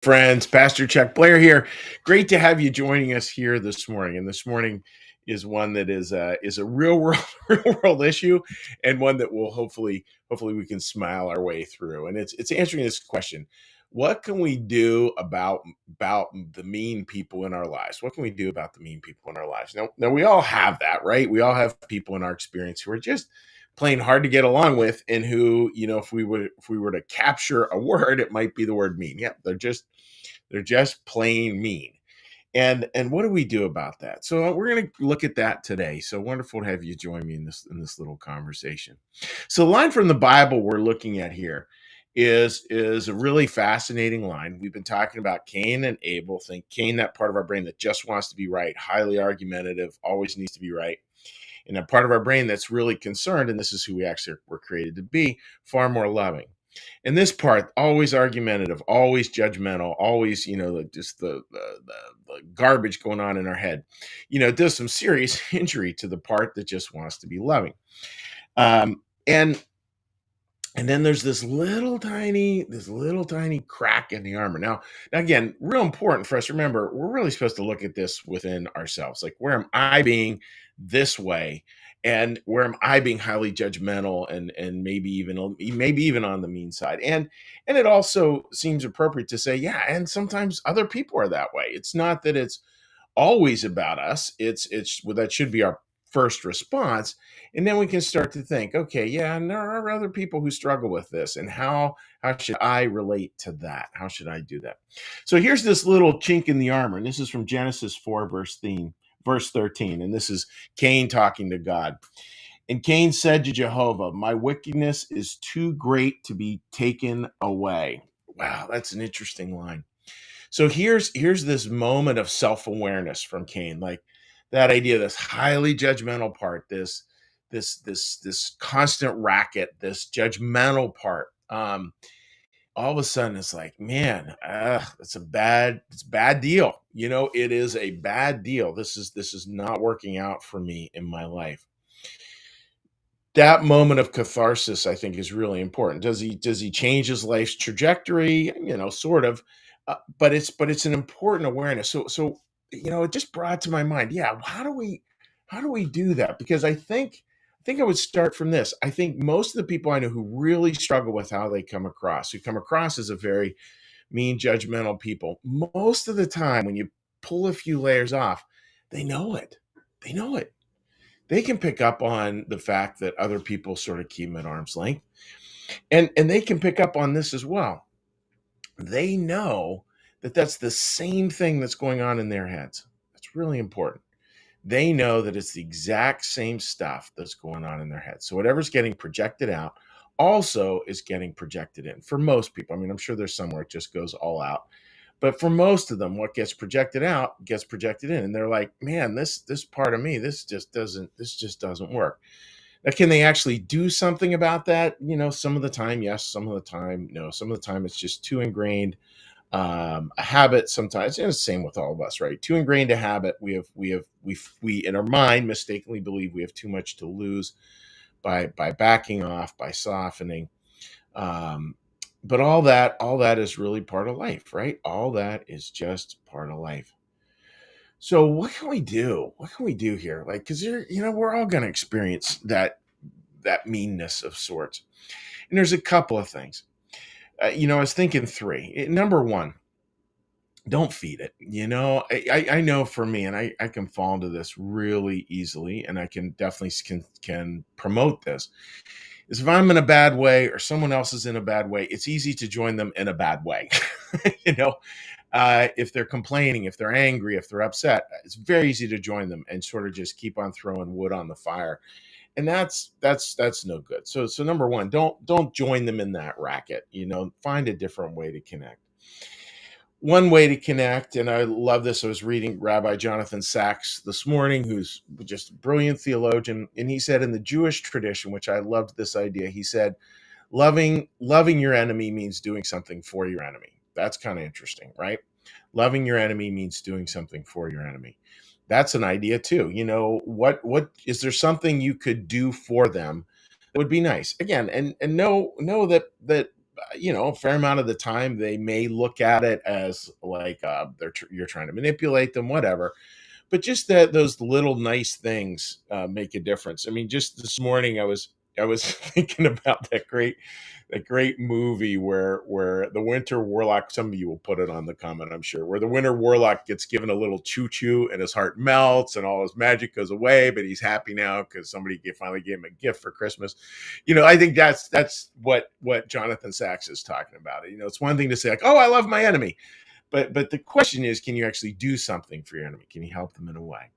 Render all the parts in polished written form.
Friends. Pastor Chuck Blair here. Great to have you joining us here this morning. And this morning is one that is a real world real world issue, and one that will hopefully we can smile our way through. And it's answering this question: what can we do about the mean people in our lives? What can we do about the mean people in our lives? Now we all have that, right? We all have people in our experience who are just plain hard to get along with, and who, if we were to capture a word, it might be the word mean. Yeah, they're just plain mean. And what do we do about that? So we're going to look at that today. So wonderful to have you join me in this little conversation. So the line from the Bible we're looking at here is a really fascinating line. We've been talking about Cain and Abel. Think Cain, that part of our brain that just wants to be right, highly argumentative, always needs to be right. And that part of our brain that's really concerned, and this is who we actually were created to be, far more loving. And this part, always argumentative, always judgmental, always, just the garbage going on in our head, does some serious injury to the part that just wants to be loving. And then there's this little tiny crack in the armor. Now, again, real important for us to remember, we're really supposed to look at this within ourselves. Like, where am I being this way? And where am I being highly judgmental, and maybe even on the mean side? And it also seems appropriate to say, yeah, and sometimes other people are that way. It's not that it's always about us. It's well, that should be our first response. And then we can start to think, okay, yeah, and there are other people who struggle with this, and how should I relate to that? How should I do that? So here's this little chink in the armor, and this is from Genesis 4, verse 13. And this is Cain talking to God. And Cain said to Jehovah, my wickedness is too great to be taken away. Wow, that's an interesting line. So here's this moment of self-awareness from Cain, like that idea, this highly judgmental part, this constant racket, this judgmental part. All of a sudden it's like, man, it's a bad deal. It is a bad deal. This is not working out for me in my life. That moment of catharsis, I think, is really important. Does he change his life's trajectory? Sort of, but it's an important awareness. So it just brought to my mind, yeah, how do we do that? Because I think I would start from this. I think most of the people I know who really struggle with how they who come across as a very mean, judgmental people, most of the time when you pull a few layers off, they know it. They know it. They can pick up on the fact that other people sort of keep them at arm's length. And they can pick up on this as well. They know that that's the same thing that's going on in their heads. That's really important. They know that it's the exact same stuff that's going on in their heads. So whatever's getting projected out also is getting projected in for most people. I mean, I'm sure there's somewhere it just goes all out. But for most of them, what gets projected out gets projected in. And they're like, man, this part of me, this just doesn't work. Now, can they actually do something about that? Some of the time, yes. Some of the time, no. Some of the time, it's just too ingrained, a habit. Sometimes, and it's the same with all of us, right? Too ingrained a habit. We in our mind mistakenly believe we have too much to lose by backing off, by softening. Um, but all that is really part of life, right? All that is just part of life. So what can we do? What can we do here? Like, because we're all going to experience that meanness of sorts. And there's a couple of things. I was thinking three. Number one, don't feed it. I know for me, and I can fall into this really easily, and I can definitely can promote this. Is if I'm in a bad way or someone else is in a bad way, it's easy to join them in a bad way. you know, if they're complaining, if they're angry, if they're upset, it's very easy to join them and sort of just keep on throwing wood on the fire. And that's no good. So number one, don't join them in that racket. Find a different way to connect. One way to connect, and I love this. I was reading Rabbi Jonathan Sachs this morning, who's just a brilliant theologian, and he said in the Jewish tradition, which I loved this idea, he said, loving your enemy means doing something for your enemy. That's kind of interesting, right? Loving your enemy means doing something for your enemy. That's an idea too. What is there something you could do for them that would be nice? Again, and know that a fair amount of the time they may look at it as like you're trying to manipulate them, whatever. But just that those little nice things make a difference. I mean, just this morning I was thinking about that great movie where the Winter Warlock. Some of you will put it on the comment, I'm sure, where the Winter Warlock gets given a little choo choo and his heart melts and all his magic goes away, but he's happy now because somebody finally gave him a gift for Christmas. I think that's what Jonathan Sachs is talking about. It's one thing to say like, "Oh, I love my enemy," but the question is, can you actually do something for your enemy? Can you help them in a way?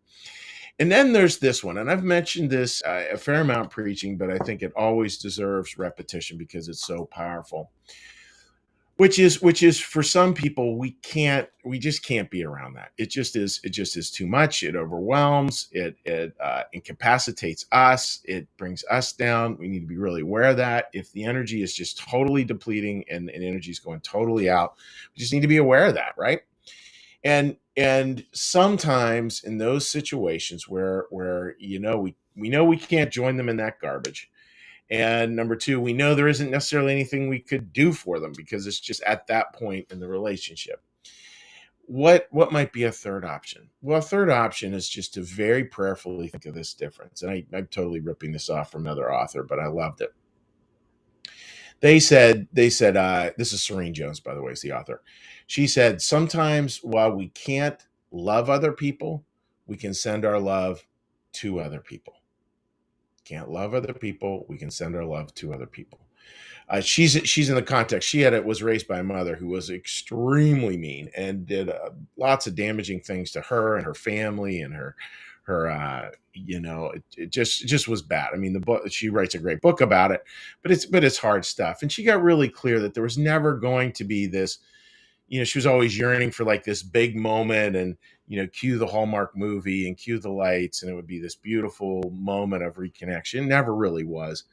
And then there's this one, and I've mentioned this a fair amount preaching, but I think it always deserves repetition because it's so powerful. Which is for some people we just can't be around that. It just is too much. It overwhelms. It incapacitates us. It brings us down. We need to be really aware of that. If the energy is just totally depleting and energy is going totally out, we just need to be aware of that, right? And sometimes in those situations where we know we can't join them in that garbage, and number two, we know there isn't necessarily anything we could do for them because it's just at that point in the relationship. What might be a third option? Well, a third option is just to very prayerfully think of this difference. And I'm totally ripping this off from another author, but I loved it. They said this is Serene Jones, by the way, is the author. She said, sometimes while we can't love other people, we can send our love to other people. Can't love other people, we can send our love to other people. She's in the context. Was raised by a mother who was extremely mean and did lots of damaging things to her and her family and her it just was bad. I mean, the book, she writes a great book about it, but it's hard stuff. And she got really clear that there was never going to be this. She was always yearning for like this big moment and cue the Hallmark movie and cue the lights, and it would be this beautiful moment of reconnection. It never really was.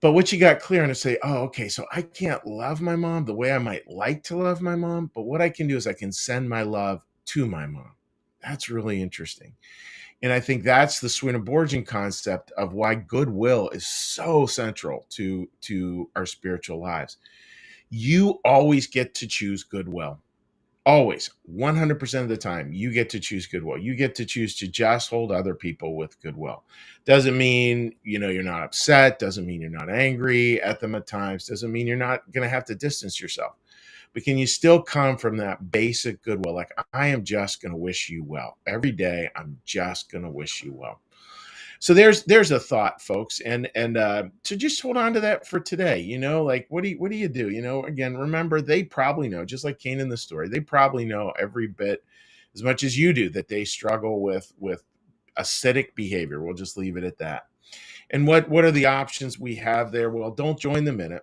But what you got clear and to say, oh, okay, so I can't love my mom the way I might like to love my mom, but what I can do is I can send my love to my mom. That's really interesting. And I think that's the Swedenborgian concept of why goodwill is so central to our spiritual lives. You always get to choose goodwill. Always, 100% of the time, you get to choose goodwill. You get to choose to just hold other people with goodwill. Doesn't mean, you're not upset. Doesn't mean you're not angry at them at times. Doesn't mean you're not going to have to distance yourself. But can you still come from that basic goodwill? Like, I am just going to wish you well. Every day, I'm just going to wish you well. So there's a thought, folks, and so just hold on to that for today. Like what do you do? Again, remember, they probably know, just like Cain in the story, they probably know every bit as much as you do that they struggle with acidic behavior. We'll just leave it at that. And what are the options we have there? Well, don't join them in it.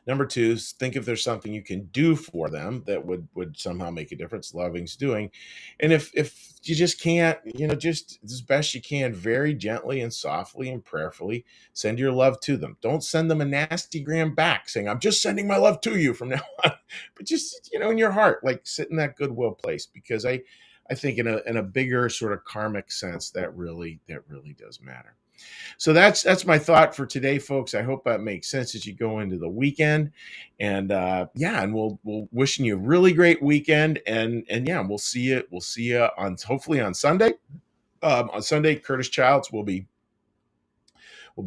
Number two is think if there's something you can do for them that would somehow make a difference. Loving's doing. And if you just can't, just as best you can, very gently and softly and prayerfully send your love to them. Don't send them a nasty gram back saying, I'm just sending my love to you from now on. But just, in your heart, like sit in that goodwill place, because I think in a bigger sort of karmic sense, that really does matter. So that's my thought for today, folks. I hope that makes sense as you go into the weekend. And yeah, and we'll wishing you a really great weekend. And yeah, we'll see you on, hopefully on Sunday. On Sunday, Curtis Childs will be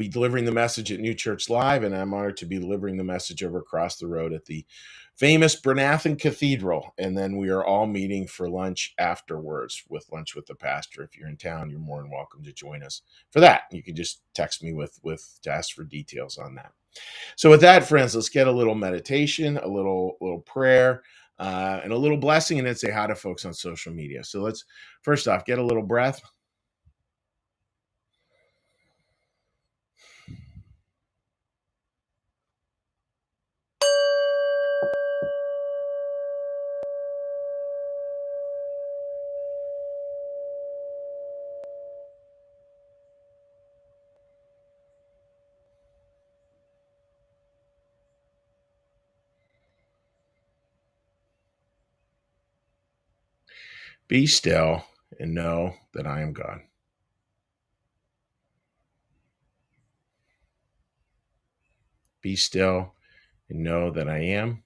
delivering the message at New Church Live, and I'm honored to be delivering the message over across the road at the famous Bernathen Cathedral. And then we are all meeting for lunch afterwards, with lunch with the pastor. If you're in town, you're more than welcome to join us for that. You can just text me with to ask for details on that. So with that, friends, let's get a little meditation, a little prayer, and a little blessing, and then say hi to folks on social media. So let's first off get a little breath. Be still and know that I am God. Be still and know that I am.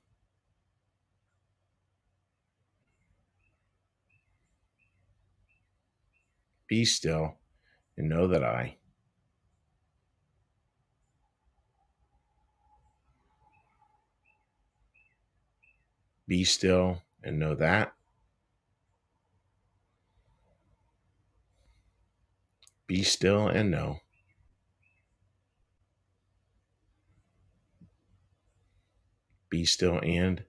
Be still and know that I. Be still and know that. Be still and know. Be still and.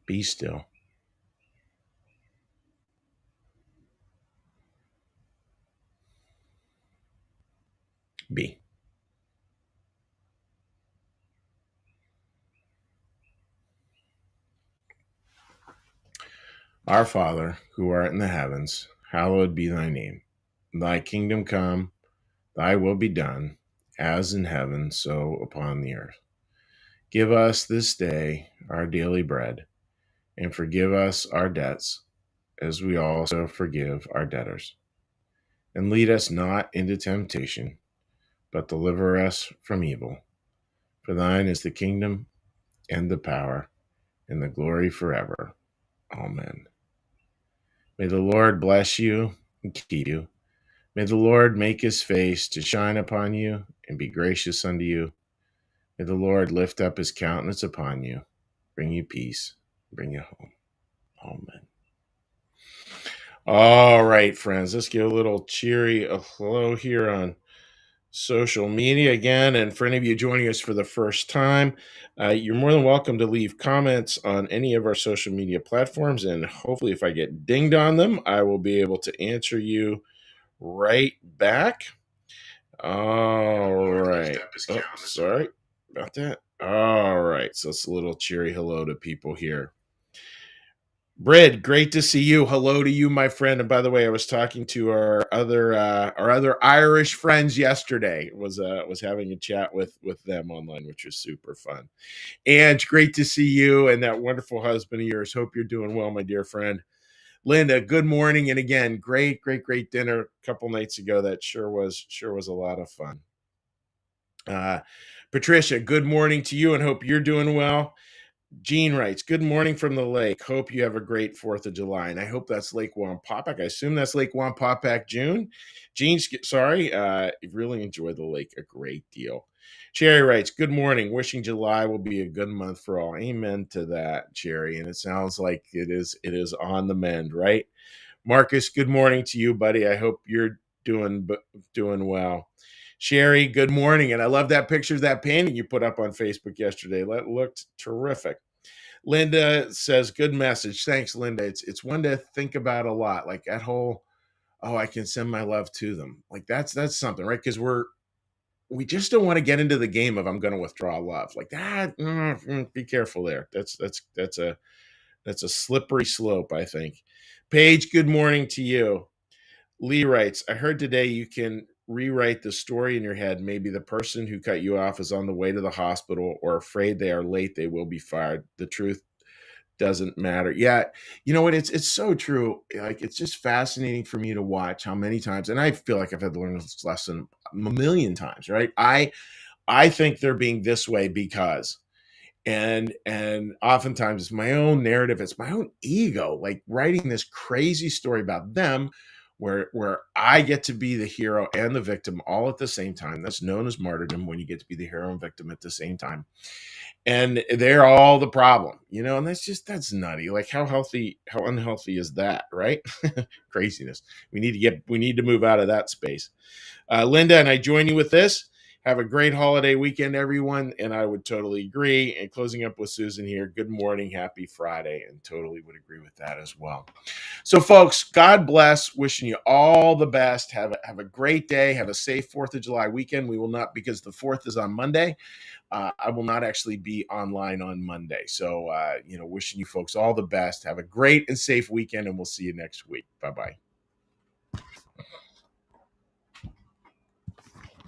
Be still. Be. Our Father, who art in the heavens, hallowed be thy name. Thy kingdom come, thy will be done, as in heaven, so upon the earth. Give us this day our daily bread, and forgive us our debts, as we also forgive our debtors. And lead us not into temptation, but deliver us from evil. For thine is the kingdom, and the power, and the glory forever. Amen. May the Lord bless you and keep you. May the Lord make his face to shine upon you and be gracious unto you. May the Lord lift up his countenance upon you, bring you peace, bring you home. Amen. All right, friends, let's get a little cheery hello here on social media again. And for any of you joining us for the first time, you're more than welcome to leave comments on any of our social media platforms. And hopefully, if I get dinged on them, I will be able to answer you right back. All right. Oh, sorry about that. All right. So it's a little cheery hello to people here. Brid, great to see you. Hello to you, my friend. And by the way, I was talking to our other Irish friends yesterday. Was having a chat with them online, which was super fun. And great to see you and that wonderful husband of yours. Hope you're doing well, my dear friend. Linda, good morning. And again, great dinner a couple nights ago. That sure was a lot of fun. Patricia, good morning to you and hope you're doing well. Gene writes, good morning from the lake. Hope you have a great 4th of July. And I hope that's Lake Wampapack. I assume that's Lake Wampapack, June. Gene, sorry, really enjoy the lake a great deal. Cherry writes, good morning. Wishing July will be a good month for all. Amen to that, Cherry. And it sounds like it is on the mend, right? Marcus, good morning to you, buddy. I hope you're doing well. Sherry, good morning. And I love that picture of that painting you put up on Facebook yesterday. That looked terrific. Linda says, good message. Thanks, Linda. It's one to think about a lot. Like that whole, I can send my love to them. Like that's something, right? Because we just don't want to get into the game of I'm going to withdraw love. Like that, be careful there. That's a slippery slope, I think. Paige, good morning to you. Lee writes, I heard today you can rewrite the story in your head. Maybe the person who cut you off is on the way to the hospital or afraid they are late, they will be fired. The truth doesn't matter. Yeah, you know what? It's so true. Like it's just fascinating for me to watch how many times, and I feel like I've had to learn this lesson a million times, right? I think they're being this way because and oftentimes it's my own narrative, it's my own ego like writing this crazy story about them where I get to be the hero and the victim all at the same time. That's known as martyrdom, when you get to be the hero and victim at the same time, and they're all the problem, and that's nutty. Like how unhealthy is that, right? Craziness. We need to move out of that space. Linda, and I join you with this. Have a great holiday weekend, everyone. And I would totally agree. And closing up with Susan here. Good morning. Happy Friday. And totally would agree with that as well. So, folks, God bless. Wishing you all the best. Have a great day. Have a safe 4th of July weekend. We will not, because the 4th is on Monday. I will not actually be online on Monday. So, wishing you folks all the best. Have a great and safe weekend. And we'll see you next week. Bye-bye.